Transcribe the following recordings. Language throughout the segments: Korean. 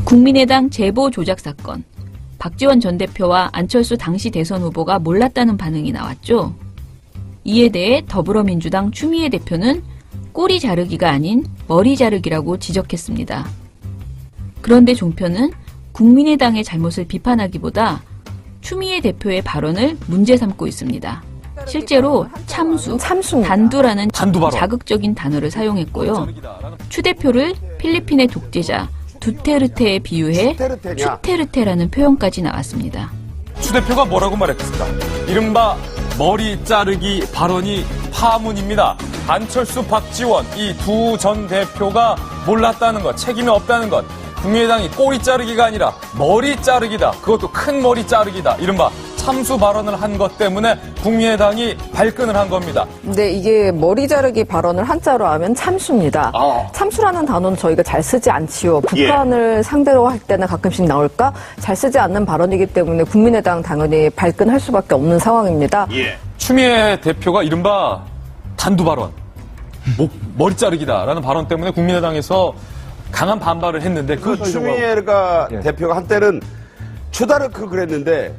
국민의당 제보 조작 사건. 박지원 전 대표와 안철수 당시 대선 후보가 몰랐다는 반응이 나왔죠. 이에 대해 더불어민주당 추미애 대표는 꼬리 자르기가 아닌 머리 자르기라고 지적했습니다. 그런데 종편은 국민의당의 잘못을 비판하기보다 추미애 대표의 발언을 문제 삼고 있습니다. 실제로 참수, 단두라는 자극적인 단어를 사용했고요. 추 대표를 필리핀의 독재자 두테르테에 비유해 추테르테라는 표현까지 나왔습니다. 추 대표가 뭐라고 말했습니까? 이른바 머리 자르기 발언이 파문입니다. 안철수, 박지원 이 두 전 대표가 몰랐다는 것, 책임이 없다는 것. 국민의당이 꼬리 자르기가 아니라 머리 자르기다. 그것도 큰 머리 자르기다. 이른바 참수 발언을 한 것 때문에 국민의당이 발끈을 한 겁니다. 네, 이게 머리 자르기 발언을 한자로 하면 참수입니다. 참수라는 단어는 저희가 잘 쓰지 않지요. 북한을 상대로 할 때는 가끔씩 나올까? 잘 쓰지 않는 발언이기 때문에 국민의당 당연히 발끈할 수밖에 없는 상황입니다. 추미애 대표가 이른바 단두 발언, 머리 자르기다라는 발언 때문에 국민의당에서 강한 반발을 했는데 그 추미애가 대표가 한때는 추다르크 그랬는데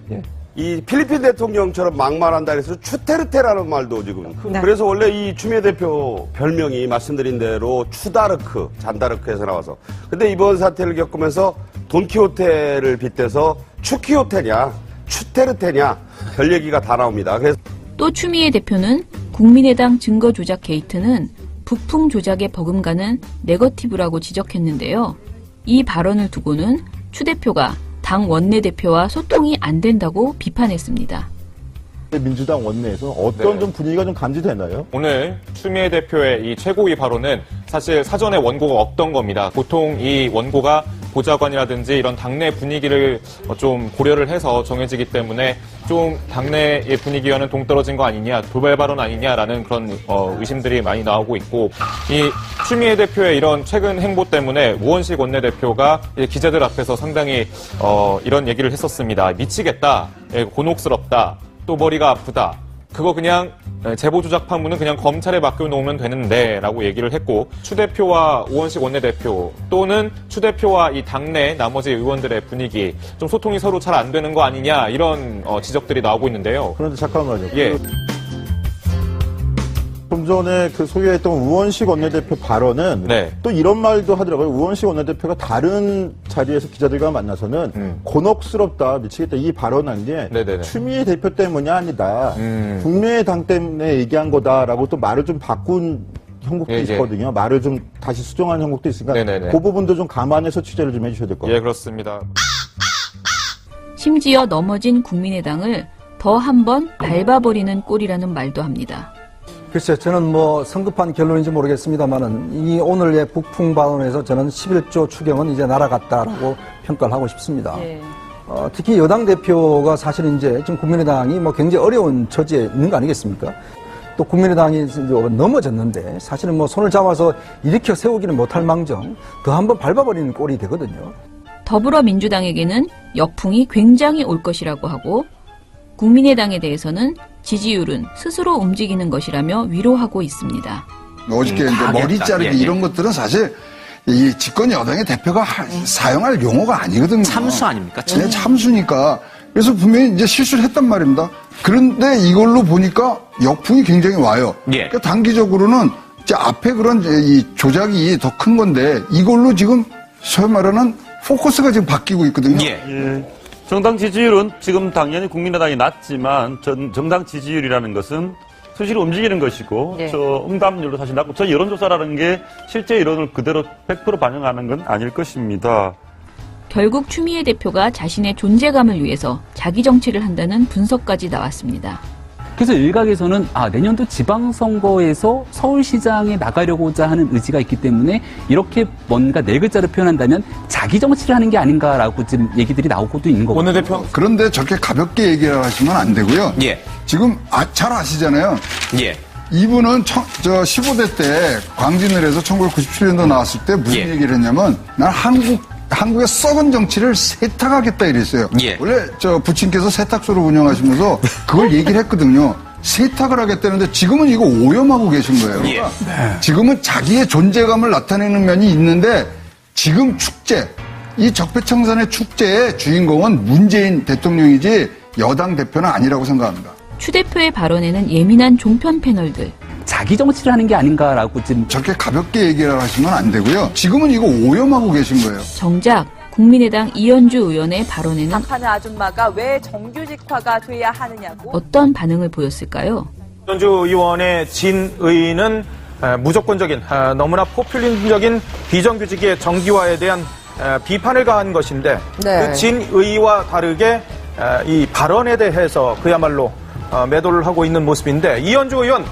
이 필리핀 대통령처럼 막말한다 해서 추테르테라는 말도 지금 그래서 원래 이 추미애 대표 별명이 말씀드린 대로 추다르크, 잔다르크에서 나와서 근데 이번 사태를 겪으면서 돈키호테를 빗대서 추키호테냐 추테르테냐 별 얘기가 다 나옵니다. 그래서 또 추미애 대표는 국민의당 증거 조작 게이트는 부풍 조작에 버금가는 네거티브라고 지적했는데요. 이 발언을 두고는 추 대표가 당 원내대표와 소통이 안 된다고 비판했습니다. 민주당 원내에서 어떤 좀 분위기가 좀 감지되나요? 오늘 추미애 대표의 이 최고위 발언은 사실 사전에 원고가 없던 겁니다. 보통 이 원고가 보좌관이라든지 이런 당내 분위기를 좀 고려를 해서 정해지기 때문에 좀 당내의 분위기와는 동떨어진 거 아니냐, 돌발 발언 아니냐라는 그런 의심들이 많이 나오고 있고 이 추미애 대표의 이런 최근 행보 때문에 우원식 원내대표가 기자들 앞에서 상당히 이런 얘기를 했었습니다. 미치겠다, 곤혹스럽다, 또 머리가 아프다. 그거 그냥 제보 조작 파문은 그냥 검찰에 맡겨놓으면 되는데 라고 얘기를 했고 추 대표와 우원식 원내대표 또는 추 대표와 이 당내 나머지 의원들의 분위기 좀 소통이 서로 잘 안 되는 거 아니냐 이런 지적들이 나오고 있는데요. 그런데 잠깐만요. 예. 좀 전에 그 소개했던 우원식 원내대표 발언은 또 이런 말도 하더라고요. 우원식 원내대표가 다른 자리에서 기자들과 만나서는 곤혹스럽다, 미치겠다 이 발언한 게 추미애 대표 때문이 아니다. 국민의당 때문에 얘기한 거다라고 또 말을 좀 바꾼 형국도 있거든요. 말을 좀 다시 수정한 형국도 있으니까 그 부분도 좀 감안해서 취재를 좀 해주셔야 될 것 같아요. 예, 그렇습니다. 심지어 넘어진 국민의당을 더 한 번 밟아버리는 꼴이라는 말도 합니다. 글쎄요, 저는 뭐 성급한 결론인지 모르겠습니다만은 이 오늘의 북풍 발언에서 저는 11조 추경은 이제 날아갔다라고 평가를 하고 싶습니다. 특히 여당 대표가 사실 이제 지금 국민의당이 뭐 굉장히 어려운 처지에 있는 거 아니겠습니까? 또 국민의당이 넘어졌는데 사실은 뭐 손을 잡아서 일으켜 세우기는 못할 망정 더 한 번 밟아버리는 꼴이 되거든요. 더불어민주당에게는 역풍이 굉장히 올 것이라고 하고 국민의당에 대해서는 지지율은 스스로 움직이는 것이라며 위로하고 있습니다. 어저께 이제 머리 자르기 이런 것들은 사실 이 집권 여당의 대표가 사용할 용어가 아니거든요. 참수 아닙니까? 네, 참수니까. 그래서 분명히 이제 실수를 했단 말입니다. 그런데 이걸로 보니까 역풍이 굉장히 와요. 그러니까 단기적으로는 이제 앞에 그런 이 조작이 더 큰 건데 이걸로 지금 소위 말하는 포커스가 지금 바뀌고 있거든요. 정당 지지율은 지금 당연히 국민의당이 낮지만 정당 지지율이라는 것은 수시로 움직이는 것이고 저 응답률도 사실 낮고 저 여론조사라는 게 실제 여론을 그대로 100% 반영하는 건 아닐 것입니다. 결국 추미애 대표가 자신의 존재감을 위해서 자기 정치를 한다는 분석까지 나왔습니다. 그래서 일각에서는 내년도 지방선거에서 서울시장에 나가려고자 하는 의지가 있기 때문에 이렇게 뭔가 네 글자로 표현한다면 자기 정치를 하는 게 아닌가라고 지금 얘기들이 나오고도 있는 거거든요. 원내대표. 그런데 저렇게 가볍게 얘기를 하시면 안 되고요. 지금 잘 아시잖아요. 이분은 15대 때 광진을 해서 1997년도 나왔을 때 무슨 얘기를 했냐면 난 한국의 썩은 정치를 세탁하겠다 이랬어요. 원래 부친께서 세탁소를 운영하시면서 그걸 얘기를 했거든요. 세탁을 하겠다는데 지금은 이거 오염하고 계신 거예요. 그러니까 지금은 자기의 존재감을 나타내는 면이 있는데 지금 축제, 이 적폐청산의 축제의 주인공은 문재인 대통령이지 여당 대표는 아니라고 생각합니다. 추 대표의 발언에는 예민한 종편 패널들. 자기 정치를 하는 게 아닌가라고 지금 저렇게 가볍게 얘기를 하시면 안 되고요. 지금은 이거 오염하고 계신 거예요. 정작 국민의당 이현주 의원의 발언에는 답하는 아줌마가 왜 정규직화가 돼야 하느냐고 어떤 반응을 보였을까요? 이현주 의원의 진의는 무조건적인 너무나 포퓰리즘적인 비정규직의 정기화에 대한 비판을 가한 것인데 네. 그 진의와 다르게 이 발언에 대해서 그야말로 매도를 하고 있는 모습인데 이현주 의원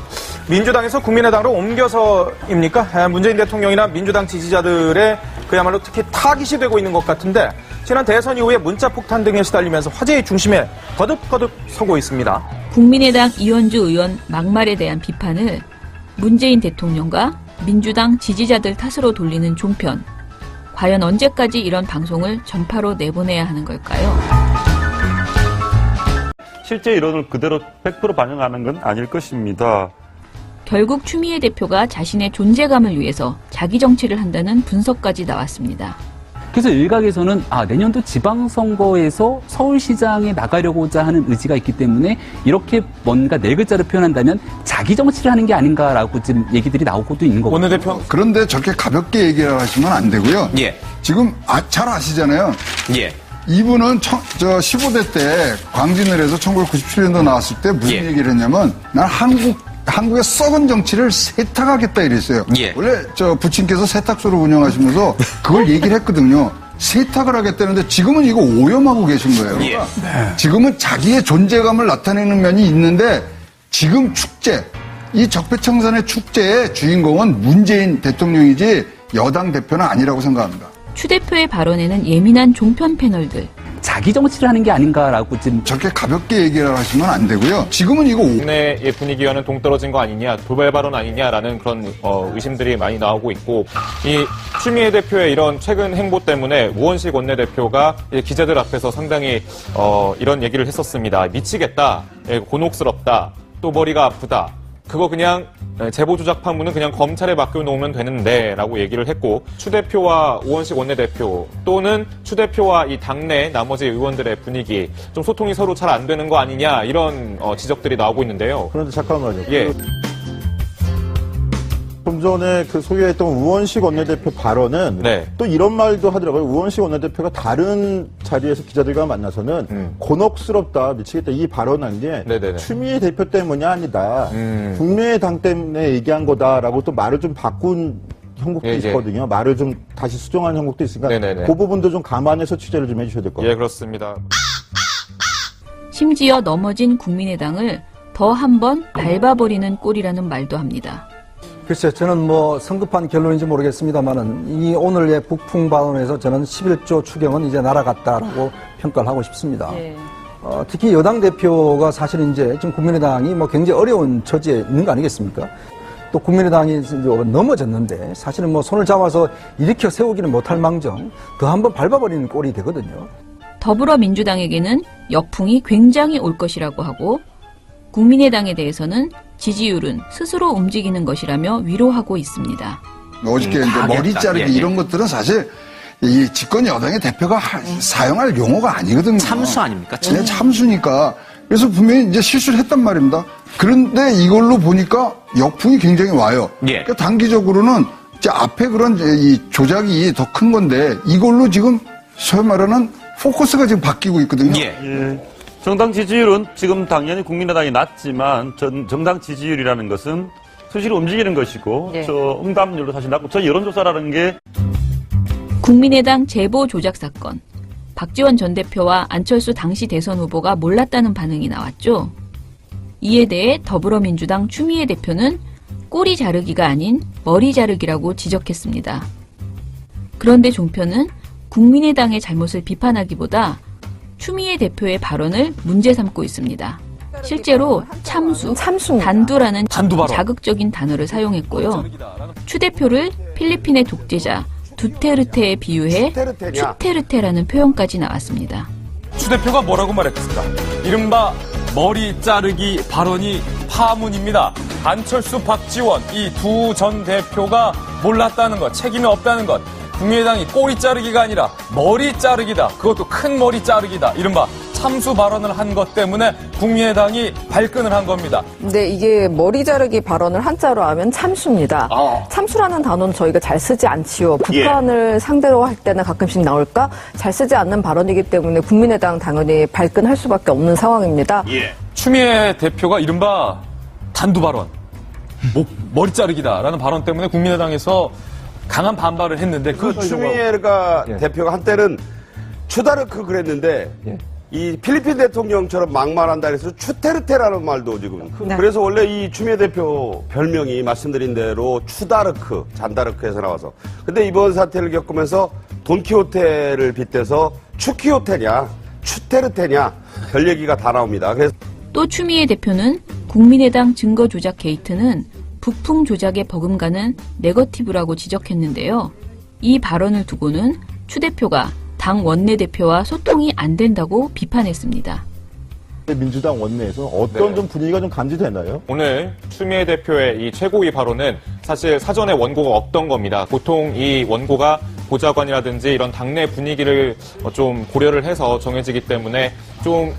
민주당에서 국민의당으로 옮겨서입니까? 문재인 대통령이나 민주당 지지자들의 그야말로 특히 타깃이 되고 있는 것 같은데 지난 대선 이후에 문자폭탄 등에 시달리면서 화제의 중심에 거듭거듭 서고 있습니다. 국민의당 이현주 의원 막말에 대한 비판을 문재인 대통령과 민주당 지지자들 탓으로 돌리는 종편. 과연 언제까지 이런 방송을 전파로 내보내야 하는 걸까요? 실제 이론을 그대로 100% 반영하는 건 아닐 것입니다. 결국 추미애 대표가 자신의 존재감을 위해서 자기 정치를 한다는 분석까지 나왔습니다. 그래서 일각에서는 내년도 지방선거에서 서울시장에 나가려고자 하는 의지가 있기 때문에 이렇게 뭔가 네 글자로 표현한다면 자기 정치를 하는 게 아닌가라고 지금 얘기들이 나오고도 있는 거고요. 원내대표. 그런데 저렇게 가볍게 얘기를 하시면 안 되고요. 예. 지금 잘 아시잖아요. 예. 이분은 15대 때 광진을 해서 1997년도 나왔을 때 무슨 예. 얘기를 했냐면 난 한국의 썩은 정치를 세탁하겠다 이랬어요. 예. 원래 부친께서 세탁소를 운영하시면서 그걸 얘기를 했거든요. 세탁을 하겠다는데 지금은 이거 오염하고 계신 거예요. 예. 지금은 자기의 존재감을 나타내는 면이 있는데 지금 축제, 이 적폐청산의 축제의 주인공은 문재인 대통령이지 여당 대표는 아니라고 생각합니다. 추 대표의 발언에는 예민한 종편 패널들. 자기 정치를 하는 게 아닌가라고 지금 저렇게 가볍게 얘기를 하시면 안 되고요. 지금은 이거 국내의 분위기와는 동떨어진 거 아니냐, 돌발 발언 아니냐라는 그런 의심들이 많이 나오고 있고 이 추미애 대표의 이런 최근 행보 때문에 우원식 원내대표가 기자들 앞에서 상당히 이런 얘기를 했었습니다. 미치겠다, 곤혹스럽다, 또 머리가 아프다. 그거 그냥 제보 조작 파문은 그냥 검찰에 맡겨놓으면 되는데 라고 얘기를 했고 추 대표와 우원식 원내대표 또는 추 대표와 이 당내 나머지 의원들의 분위기 좀 소통이 서로 잘 안 되는 거 아니냐 이런 지적들이 나오고 있는데요. 그런데 잠깐만요. 예. 좀 전에 소개했던 우원식 원내대표 발언은 네. 또 이런 말도 하더라고요. 우원식 원내대표가 다른 자리에서 기자들과 만나서는 곤혹스럽다, 미치겠다 이 발언한 게 네네네. 추미애 대표 때문이 아니다. 국민의당 때문에 얘기한 거다라고 또 말을 좀 바꾼 형국도 있거든요. 말을 좀 다시 수정한 형국도 있으니까 네네네. 그 부분도 좀 감안해서 취재를 좀 해주셔야 될 것 같아요. 예, 그렇습니다. 심지어 넘어진 국민의당을 더 한 번 밟아버리는 꼴이라는 말도 합니다. 글쎄, 저는 성급한 결론인지 모르겠습니다만은 이 오늘의 북풍 발언에서 저는 11조 추경은 이제 날아갔다라고 평가를 하고 싶습니다. 네. 특히 여당 대표가 사실 이제 지금 국민의당이 굉장히 어려운 처지에 있는 거 아니겠습니까? 또 국민의당이 이제 넘어졌는데 사실은 손을 잡아서 일으켜 세우기는 못할 망정 더 한 번 밟아버리는 꼴이 되거든요. 더불어민주당에게는 역풍이 굉장히 올 것이라고 하고 국민의당에 대해서는 지지율은 스스로 움직이는 것이라며 위로하고 있습니다. 어저께 이제 머리 자르기 이런 것들은 사실 이 집권 여당의 대표가 사용할 용어가 아니거든요. 참수 아닙니까? 네, 참수니까. 그래서 분명히 이제 실수를 했단 말입니다. 그런데 이걸로 보니까 역풍이 굉장히 와요. 예. 그러니까 단기적으로는 이제 앞에 그런 이 조작이 더 큰 건데 이걸로 지금 소위 말하는 포커스가 지금 바뀌고 있거든요. 예. 정당 지지율은 지금 당연히 국민의당이 낮지만 정당 지지율이라는 것은 수시로 움직이는 것이고 응답률도 사실 낮고 저 여론조사라는 게 국민의당 제보 조작 사건. 박지원 전 대표와 안철수 당시 대선 후보가 몰랐다는 반응이 나왔죠. 이에 대해 더불어민주당 추미애 대표는 꼬리 자르기가 아닌 머리 자르기라고 지적했습니다. 그런데 종편은 국민의당의 잘못을 비판하기보다 추미애 대표의 발언을 문제 삼고 있습니다. 실제로 참수, 단두라는 자극적인 단어를 사용했고요. 추 대표를 필리핀의 독재자 두테르테에 비유해 추테르테라는 표현까지 나왔습니다. 추 대표가 뭐라고 말했습니까? 이른바 머리 자르기 발언이 파문입니다. 안철수, 박지원 이 두 전 대표가 몰랐다는 것, 책임이 없다는 것, 국민의당이 꼬리 자르기가 아니라 머리 자르기다. 그것도 큰 머리 자르기다. 이른바 참수 발언을 한 것 때문에 국민의당이 발끈을 한 겁니다. 근데 이게 머리 자르기 발언을 한자로 하면 참수입니다. 참수라는 단어는 저희가 잘 쓰지 않지요. 북한을 상대로 할 때는 가끔씩 나올까? 잘 쓰지 않는 발언이기 때문에 국민의당 당연히 발끈할 수밖에 없는 상황입니다. 추미애 대표가 이른바 단두 발언, 머리 자르기다라는 발언 때문에 국민의당에서 강한 반발을 했는데 그 추미애가 대표가 한때는 추다르크 그랬는데 이 필리핀 대통령처럼 막말한다 그래서 추테르테라는 말도 지금 그래서 원래 이 추미애 대표 별명이 말씀드린 대로 추다르크, 잔다르크에서 나와서 근데 이번 사태를 겪으면서 돈키호테를 빗대서 추키호테냐, 추테르테냐 별 얘기가 다 나옵니다. 그래서 또 추미애 대표는 국민의당 증거 조작 게이트는 북풍 조작에 버금가는 네거티브라고 지적했는데요. 이 발언을 두고는 추 대표가 당 원내대표와 소통이 안 된다고 비판했습니다. 민주당 원내에서 어떤 좀 분위기가 좀 감지되나요? 오늘 추미애 대표의 이 최고위 발언은 사실 사전에 원고가 없던 겁니다. 보통 이 원고가 보좌관이라든지 이런 당내 분위기를 좀 고려를 해서 정해지기 때문에 좀